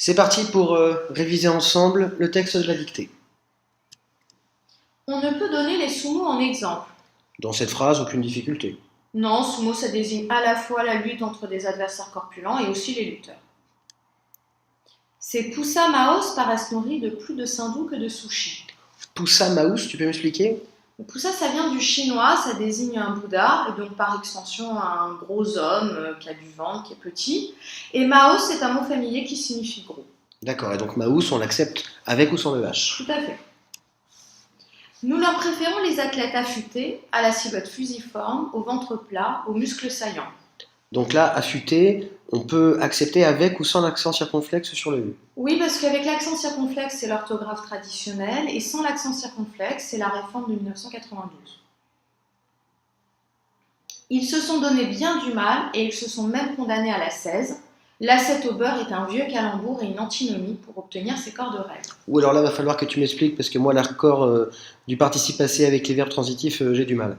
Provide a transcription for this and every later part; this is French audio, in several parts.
C'est parti pour réviser ensemble le texte de la dictée. On ne peut donner les sous-mots en exemple. Dans cette phrase, aucune difficulté. Non, sous-mot, ça désigne à la fois la lutte entre des adversaires corpulents et aussi les lutteurs. Ces Poussa Maos paraissent nourris de plus de Sindou que de sushi. Poussa Maus, tu peux m'expliquer? Le Poussa, ça vient du chinois, ça désigne un Bouddha, et donc par extension un gros homme qui a du ventre, qui est petit. Et Maos, c'est un mot familier qui signifie gros. D'accord, et donc Maus, on l'accepte avec ou sans le H. Tout à fait. Nous leur préférons les athlètes affûtés, à la silhouette fusiforme, au ventre plat, aux muscles saillants. Donc là, affûté, on peut accepter avec ou sans l'accent circonflexe sur le U. Oui, parce qu'avec l'accent circonflexe, c'est l'orthographe traditionnelle, et sans l'accent circonflexe, c'est la réforme de 1992. Ils se sont donné bien du mal, et ils se sont même condamnés à la 16. L'assiette au beurre est un vieux calembour et une antinomie pour obtenir ces corps de règle. Ou alors là, va falloir que tu m'expliques, parce que moi, l'accord du participe passé avec les verbes transitifs, j'ai du mal.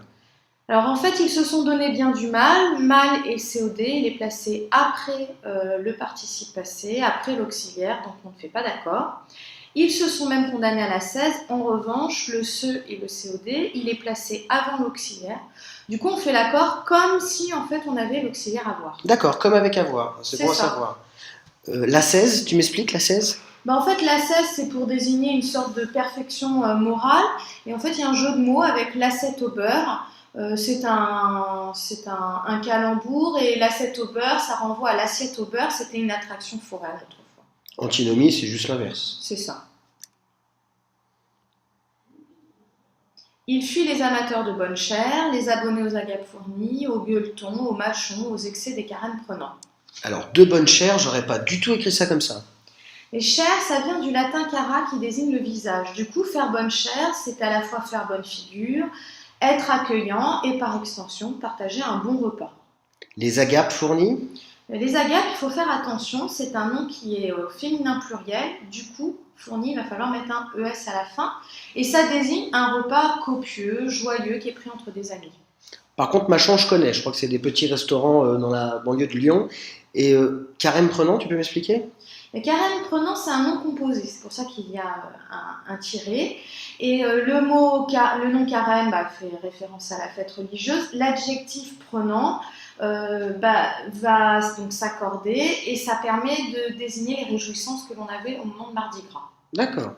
Alors en fait, ils se sont donné bien du mal. Mal et COD, il est placé après le participe passé, après l'auxiliaire, donc on ne fait pas d'accord. Ils se sont même condamnés à la 16. En revanche, le se et le COD, il est placé avant l'auxiliaire. Du coup, on fait l'accord comme si en fait on avait l'auxiliaire avoir. D'accord, comme avec avoir, c'est C'est bon à ça. savoir. La 16, tu m'expliques la 16? En fait, la 16, c'est pour désigner une sorte de perfection morale. Et en fait, il y a un jeu de mots avec l'assiette au beurre. C'est un calembour, et l'assiette au beurre, ça renvoie à l'assiette au beurre, c'était une attraction foraine autrefois. Antinomie, c'est juste l'inverse. C'est ça. Il fuit les amateurs de bonne chair, les abonnés aux agapes fournies, aux gueuletons, aux mâchons, aux excès des carènes prenants. Alors, de bonne chair, j'aurais pas du tout écrit ça comme ça. Et chair, ça vient du latin cara qui désigne le visage. Du coup, faire bonne chair, c'est à la fois faire bonne figure, être accueillant et par extension partager un bon repas. Les agapes fournies? Les agapes, il faut faire attention, c'est un nom qui est au féminin pluriel. Du coup, fourni, il va falloir mettre un ES à la fin. Et ça désigne un repas copieux, joyeux, qui est pris entre des amis. Par contre, Machon, je connais. Je crois que c'est des petits restaurants dans la banlieue de Lyon. Et carême prenant, tu peux m'expliquer? Le carême prenant, c'est un nom composé, c'est pour ça qu'il y a un tiret. Et le nom carême fait référence à la fête religieuse. L'adjectif prenant va donc s'accorder, et ça permet de désigner les réjouissances que l'on avait au moment de Mardi Gras. D'accord.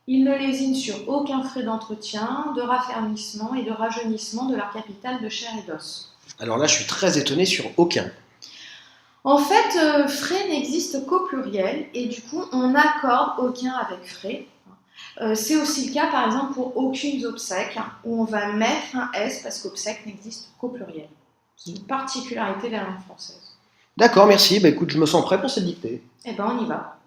Ils ne lésinent sur aucun frais d'entretien, de raffermissement et de rajeunissement de leur capital de chair et d'os. Alors là, je suis très étonné sur aucun. En fait, frais n'existe qu'au pluriel, et du coup, on accorde aucun avec frais. C'est aussi le cas, par exemple, pour aucunes obsèques, où on va mettre un S parce qu'obsèque n'existe qu'au pluriel. C'est une particularité de la langue française. D'accord, merci. Bah écoute, je me sens prêt pour cette dictée. Eh ben, on y va.